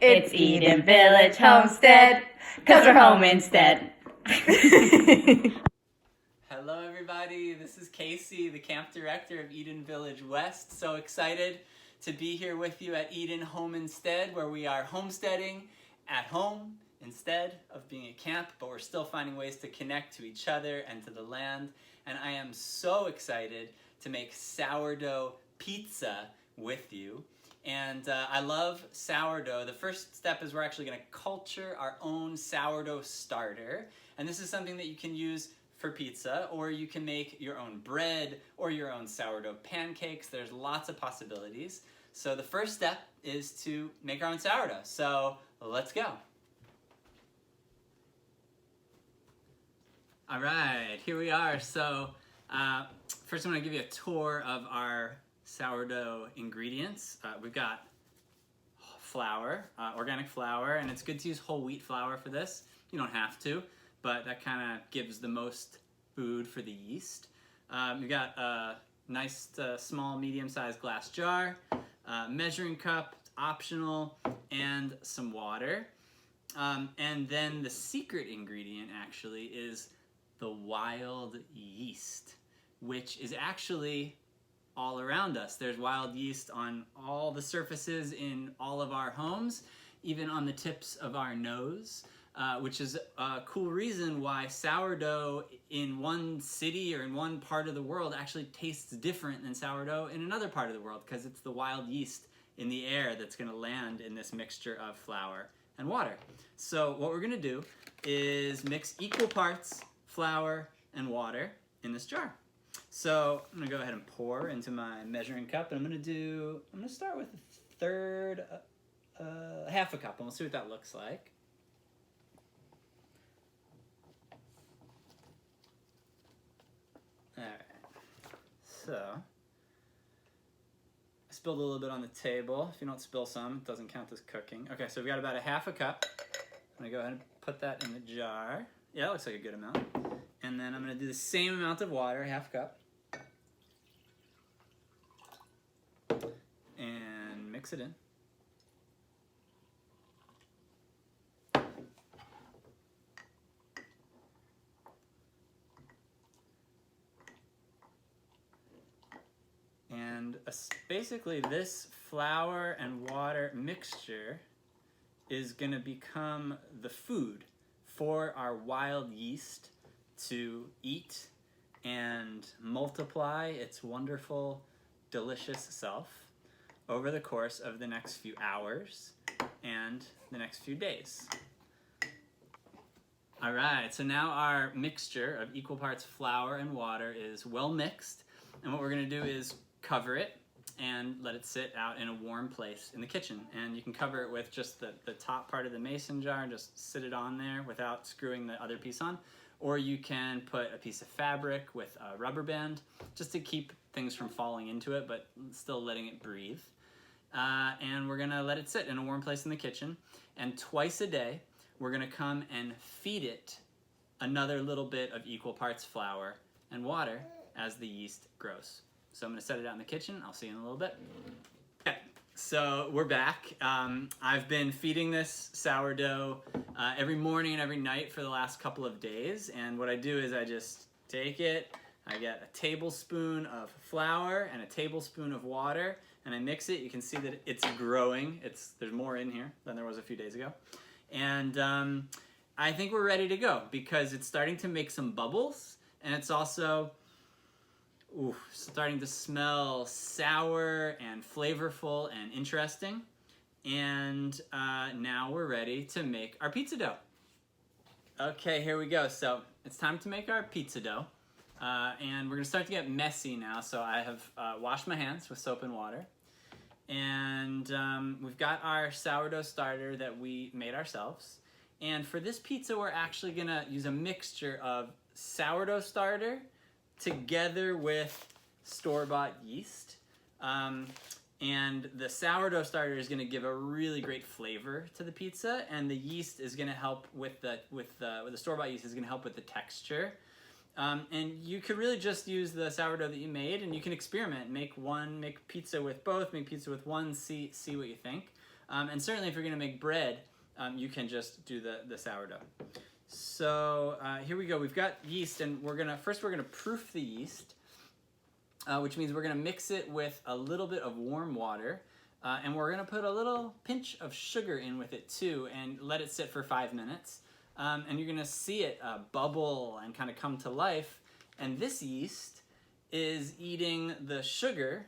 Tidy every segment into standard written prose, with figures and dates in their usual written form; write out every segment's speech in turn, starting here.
It's Eden Village Homestead, 'cause we're home instead. Hello everybody, this is Casey, the camp director of Eden Village West. So excited to be here with you at Eden Home Instead, where we are homesteading at home instead of being at camp, but we're still finding ways to connect to each other and to the land. And I am so excited to make sourdough pizza with you. And I love sourdough. The first step is we're actually going to culture our own sourdough starter. And this is something that you can use for pizza, or you can make your own bread or your own sourdough pancakes. There's lots of possibilities. So the first step is to make our own sourdough. So let's go. All right, here we are. So first I'm going to give you a tour of our sourdough ingredients. We've got flour, organic flour, and it's good to use whole wheat flour for this. You don't have to, but that kind of gives the most food for the yeast. We've got a nice small medium-sized glass jar, measuring cup, optional, and some water. And then the secret ingredient actually is the wild yeast, which is actually all around us. There's wild yeast on all the surfaces in all of our homes, even on the tips of our nose, which is a cool reason why sourdough in one city or in one part of the world actually tastes different than sourdough in another part of the world, because it's the wild yeast in the air that's going to land in this mixture of flour and water. So what we're going to do is mix equal parts flour and water in this jar. So I'm going to go ahead and pour into my measuring cup, and I'm going to start with a third, half a cup, and we'll see what that looks like. All right, so I spilled a little bit on the table. If you don't spill some, it doesn't count as cooking. Okay, so we've got about a half a cup. I'm going to go ahead and put that in the jar. Yeah, that looks like a good amount. And then I'm going to do the same amount of water, half cup. And mix it in. And basically this flour and water mixture is going to become the food for our wild yeast to eat and multiply its wonderful, delicious self over the course of the next few hours and the next few days. All right, so now our mixture of equal parts flour and water is well mixed, and what we're going to do is cover it and let it sit out in a warm place in the kitchen. And you can cover it with just the top part of the mason jar and just sit it on there without screwing the other piece on. Or you can put a piece of fabric with a rubber band just to keep things from falling into it, but still letting it breathe. And we're gonna let it sit in a warm place in the kitchen. And twice a day, we're gonna come and feed it another little bit of equal parts flour and water as the yeast grows. So I'm gonna set it out in the kitchen. I'll see you in a little bit. Okay, so we're back. I've been feeding this sourdough every morning and every night for the last couple of days. And what I do is I just take it, I get a tablespoon of flour and a tablespoon of water, and I mix it. You can see that it's growing. There's more in here than there was a few days ago. And I think we're ready to go because it's starting to make some bubbles, and it's also starting to smell sour and flavorful and interesting. And now we're ready to make our pizza dough. Okay, here we go. So it's time to make our pizza dough. And we're gonna start to get messy now. So I have washed my hands with soap and water. And we've got our sourdough starter that we made ourselves. And for this pizza, we're actually gonna use a mixture of sourdough starter together with store-bought yeast. And the sourdough starter is going to give a really great flavor to the pizza, and the yeast is going to help with the store-bought yeast is going to help with the texture. And you could really just use the sourdough that you made, and you can experiment. Make pizza with both, make pizza with one, see what you think. And certainly if you're going to make bread, you can just do the sourdough. So here we go. We've got yeast, and first we're gonna proof the yeast, which means we're gonna mix it with a little bit of warm water, and we're gonna put a little pinch of sugar in with it too, and let it sit for 5 minutes. And you're gonna see it bubble and kind of come to life. And this yeast is eating the sugar,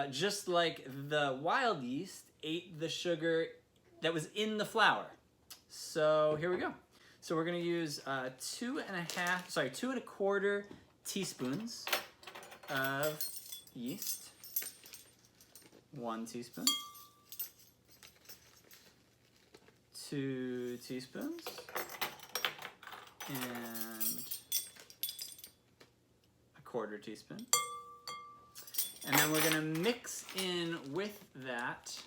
just like the wild yeast ate the sugar that was in the flour. So here we go. So we're gonna use 2.25 teaspoons of yeast, 1 teaspoon, 2 teaspoons, and 1/4 teaspoon. And then we're gonna mix in with that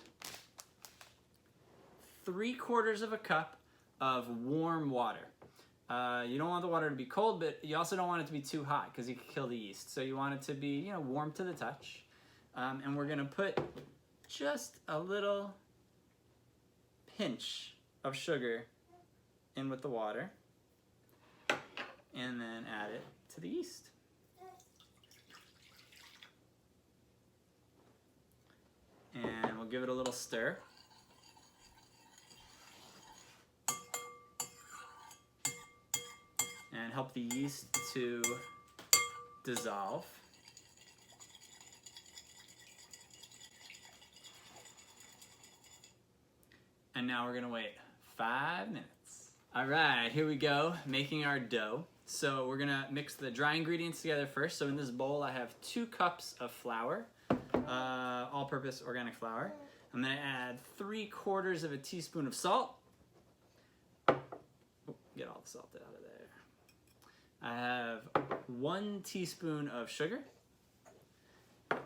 3/4 cup of warm water. You don't want the water to be cold, but you also don't want it to be too hot because you could kill the yeast. So you want it to be, warm to the touch. And we're gonna put just a little pinch of sugar in with the water, and then add it to the yeast. And we'll give it a little stir. And help the yeast to dissolve. And now we're gonna wait 5 minutes. All right, here we go, making our dough. So we're gonna mix the dry ingredients together first. So in this bowl, I have 2 cups of flour, all-purpose organic flour. I'm gonna add 3/4 teaspoon of salt. Get all the salt out of there. I have 1 teaspoon of sugar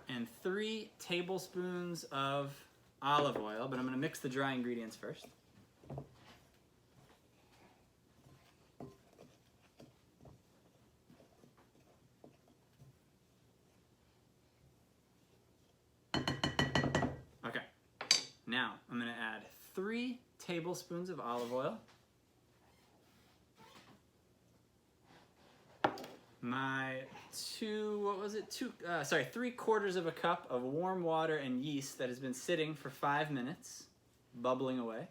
and 3 tablespoons of olive oil, but I'm gonna mix the dry ingredients first. Okay, now I'm gonna add 3 tablespoons of olive oil. My 3/4 cup of warm water and yeast that has been sitting for 5 minutes, bubbling away.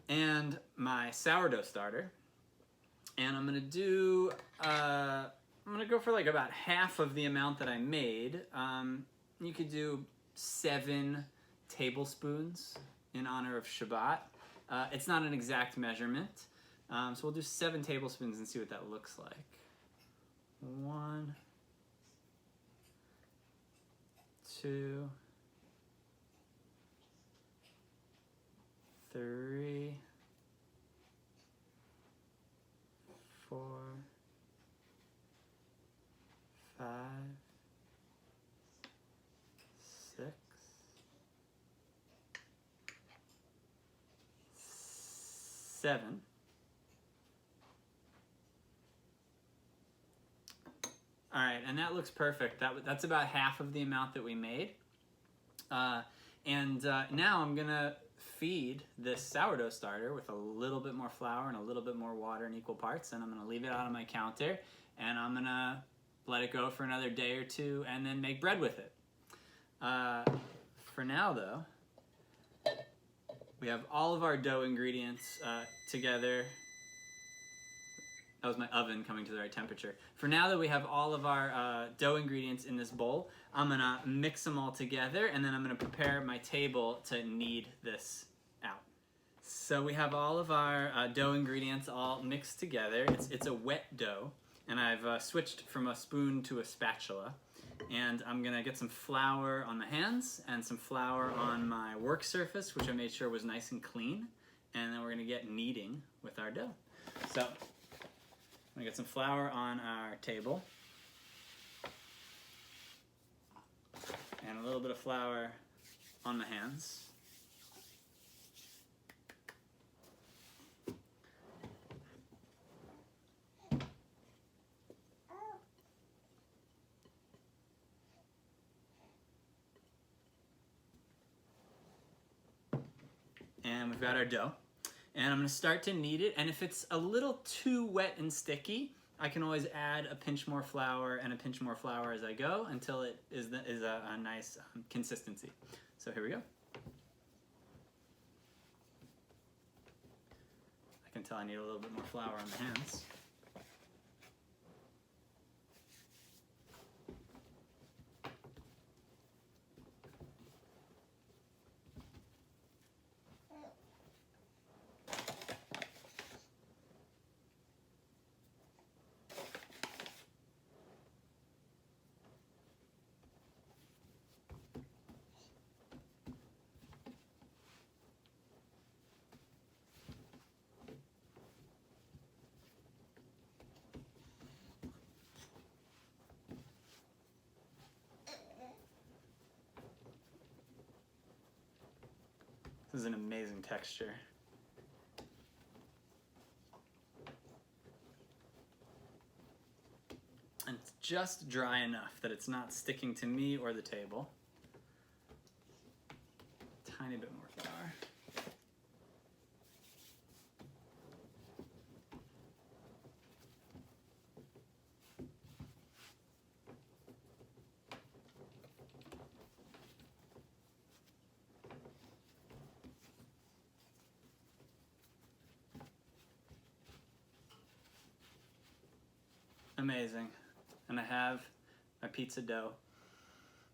And my sourdough starter. And I'm gonna go for like about half of the amount that I made. You could do 7 tablespoons in honor of Shabbat. It's not an exact measurement, so we'll do 7 tablespoons and see what that looks like. 1, 2, 3, 4, 5, 6, 7. All right, and that looks perfect. That's about half of the amount that we made. Now I'm gonna feed this sourdough starter with a little bit more flour and a little bit more water in equal parts, and I'm gonna leave it out on my counter, and I'm gonna let it go for another day or 2, and then make bread with it. For now, though, we have all of our dough ingredients together. That was my oven coming to the right temperature. For now that we have all of our dough ingredients in this bowl, I'm gonna mix them all together, and then I'm gonna prepare my table to knead this out. So we have all of our dough ingredients all mixed together. It's a wet dough, and I've switched from a spoon to a spatula. And I'm gonna get some flour on the hands and some flour on my work surface, which I made sure was nice and clean. And then we're gonna get kneading with our dough. So I'm gonna get some flour on our table. And a little bit of flour on my hands. And we've got our dough. And I'm gonna start to knead it, and if it's a little too wet and sticky, I can always add a pinch more flour and a pinch more flour as I go until it is a nice consistency. So here we go. I can tell I need a little bit more flour on the hands. This is an amazing texture. And it's just dry enough that it's not sticking to me or the table. Tiny bit more flour. Amazing. And I have my pizza dough.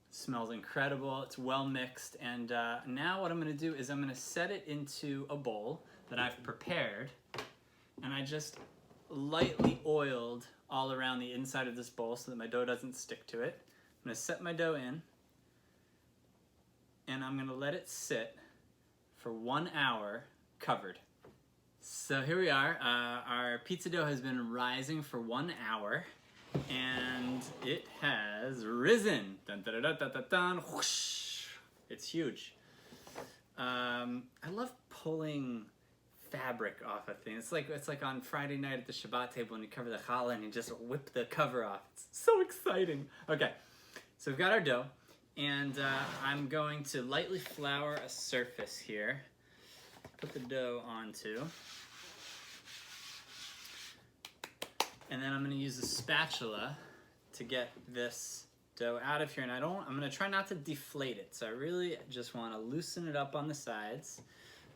It smells incredible. It's well mixed. And now what I'm going to do is I'm going to set it into a bowl that I've prepared. And I just lightly oiled all around the inside of this bowl so that my dough doesn't stick to it. I'm going to set my dough in. And I'm going to let it sit for 1 hour covered. So here we are. Our pizza dough has been rising for 1 hour, and it has risen. Dun, dun, dun, dun, dun, dun, whoosh. It's huge. I love pulling fabric off of things. It's like on Friday night at the Shabbat table when you cover the challah and you just whip the cover off. It's so exciting. Okay, so we've got our dough, and I'm going to lightly flour a surface here. Put the dough onto. And then I'm going to use a spatula to get this dough out of here. And I'm going to try not to deflate it. So I really just want to loosen it up on the sides.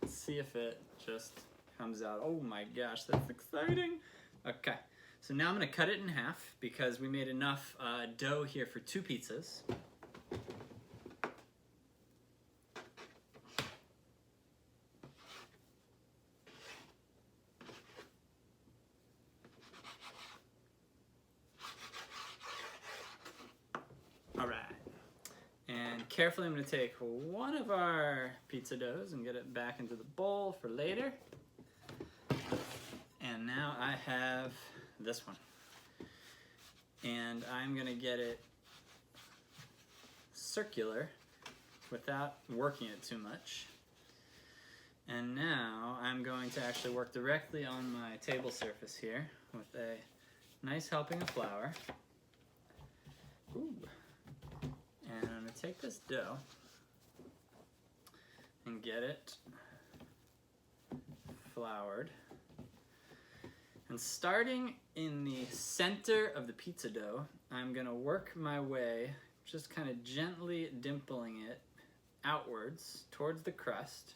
Let's see if it just comes out. Oh my gosh, that's exciting. Okay, so now I'm going to cut it in half because we made enough dough here for 2 pizzas. Carefully, I'm going to take one of our pizza doughs and get it back into the bowl for later. And now I have this one. And I'm going to get it circular without working it too much. And now I'm going to actually work directly on my table surface here with a nice helping of flour. Ooh. And I'm going to take this dough and get it floured. And starting in the center of the pizza dough, I'm going to work my way, just kind of gently dimpling it outwards towards the crust.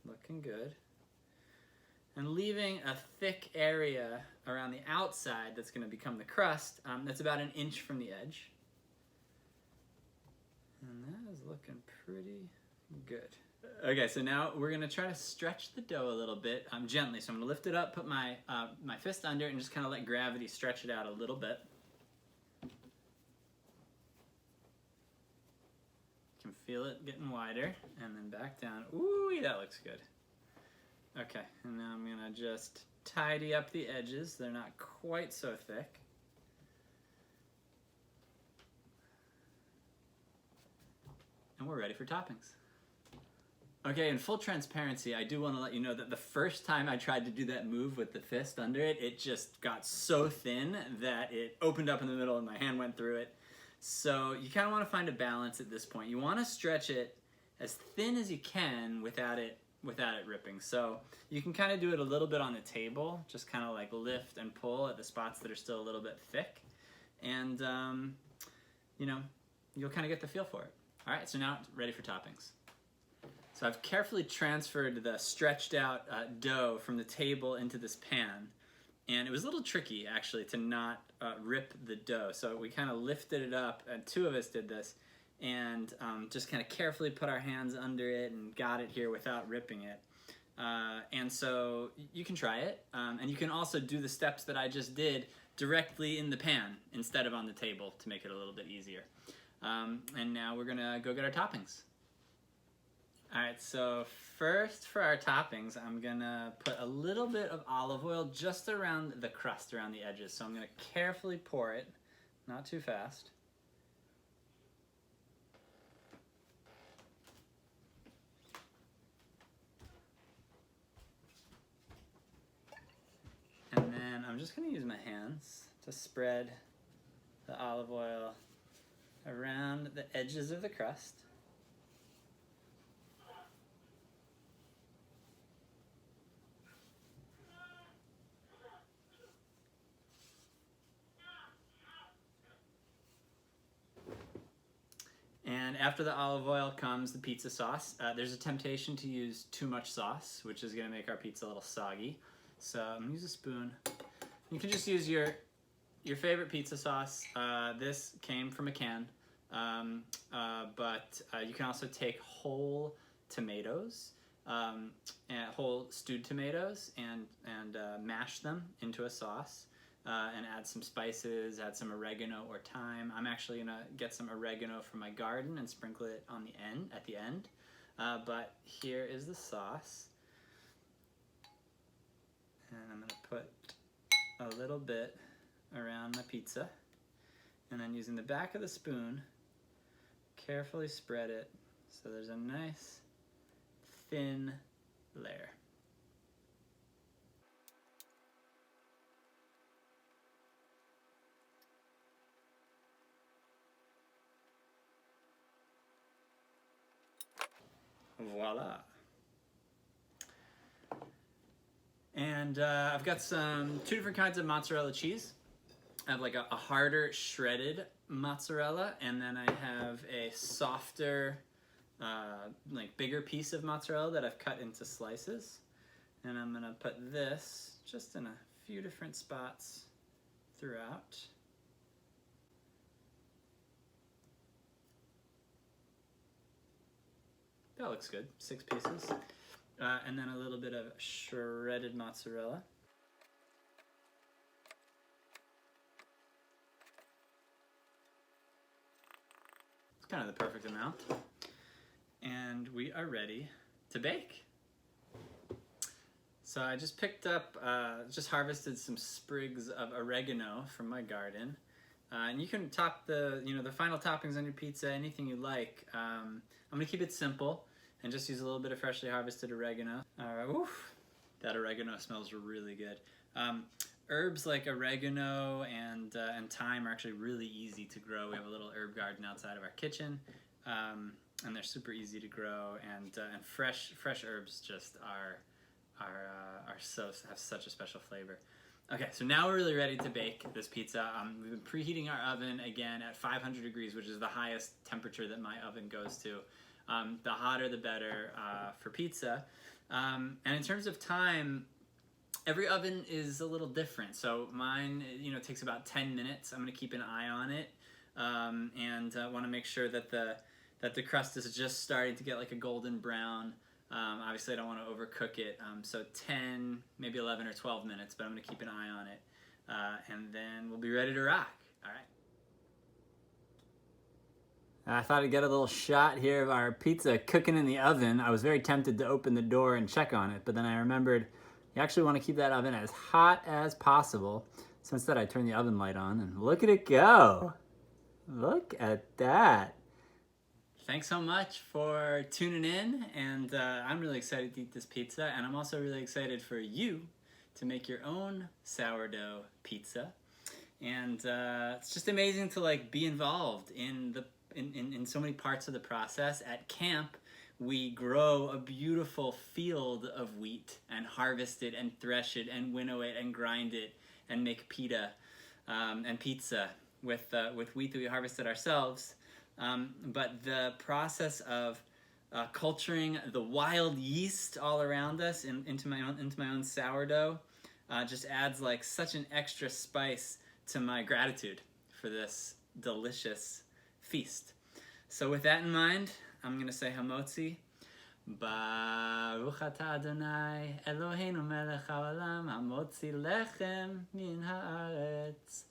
Looking good. And leaving a thick area around the outside that's going to become the crust. That's about 1 inch from the edge. And that is looking pretty good. Okay, so now we're going to try to stretch the dough a little bit gently. So I'm going to lift it up, put my fist under it, and just kind of let gravity stretch it out a little bit. You can feel it getting wider, and then back down. Ooh, that looks good. Okay, and now I'm going to just tidy up the edges. They're not quite so thick. And we're ready for toppings. Okay, in full transparency, I do want to let you know that the first time I tried to do that move with the fist under it, it just got so thin that it opened up in the middle and my hand went through it. So you kind of want to find a balance at this point. You want to stretch it as thin as you can without it ripping. So you can kind of do it a little bit on the table, just kind of like lift and pull at the spots that are still a little bit thick, and you know, you'll kind of get the feel for it. All right, so now it's ready for toppings. So I've carefully transferred the stretched out dough from the table into this pan, and it was a little tricky actually to not rip the dough. So we kind of lifted it up, and two of us did this, and just kind of carefully put our hands under it and got it here without ripping it. And so you can try it, and you can also do the steps that I just did directly in the pan instead of on the table to make it a little bit easier. And now we're gonna go get our toppings. All right, so first for our toppings, I'm gonna put a little bit of olive oil just around the crust, around the edges. So I'm gonna carefully pour it, not too fast. And then I'm just gonna use my hands to spread the olive oil around the edges of the crust. And after the olive oil comes the pizza sauce. There's a temptation to use too much sauce, which is gonna make our pizza a little soggy. So I'm gonna use a spoon. You can just use your favorite pizza sauce. This came from a can, but you can also take whole tomatoes, and whole stewed tomatoes, and mash them into a sauce, and add some spices, add some oregano or thyme. I'm actually gonna get some oregano from my garden and sprinkle it on the end, at the end. But here is the sauce. And I'm gonna put a little bit around my pizza, and then using the back of the spoon, carefully spread it so there's a nice thin layer. Voila. And I've got two different kinds of mozzarella cheese. I have like a harder shredded mozzarella, and then I have a softer, like bigger piece of mozzarella that I've cut into slices. And I'm gonna put this just in a few different spots throughout. That looks good, 6 pieces. And then a little bit of shredded mozzarella. It's kind of the perfect amount. And we are ready to bake. So I just picked up, just harvested some sprigs of oregano from my garden. And you can top the final toppings on your pizza, anything you like. I'm gonna keep it simple and just use a little bit of freshly harvested oregano. All right, oof, that oregano smells really good. Herbs like oregano and thyme are actually really easy to grow. We have a little herb garden outside of our kitchen, and they're super easy to grow. And fresh herbs just have such a special flavor. Okay, so now we're really ready to bake this pizza. We've been preheating our oven again at 500 degrees, which is the highest temperature that my oven goes to. The hotter the better for pizza. And in terms of time, every oven is a little different. So mine, takes about 10 minutes. I'm gonna keep an eye on it, and want to make sure that the crust is just starting to get like a golden brown. Obviously I don't want to overcook it, so 10, maybe 11 or 12 minutes, but I'm going to keep an eye on it, and then we'll be ready to rock. All right. I thought I'd get a little shot here of our pizza cooking in the oven. I was very tempted to open the door and check on it, but then I remembered you actually want to keep that oven as hot as possible. So instead I turned the oven light on, and look at it go. Look at that. Thanks so much for tuning in, and I'm really excited to eat this pizza, and I'm also really excited for you to make your own sourdough pizza. and it's just amazing to like be involved in the in so many parts of the process. At camp, we grow a beautiful field of wheat and harvest it and thresh it and winnow it and grind it and make pita and pizza with wheat that we harvested ourselves. But the process of culturing the wild yeast all around us into my own sourdough just adds like such an extra spice to my gratitude for this delicious feast. So with that in mind, I'm going to say Hamotzi. Baruch atah Adonai Eloheinu melech haolam hamotzi lechem min haaretz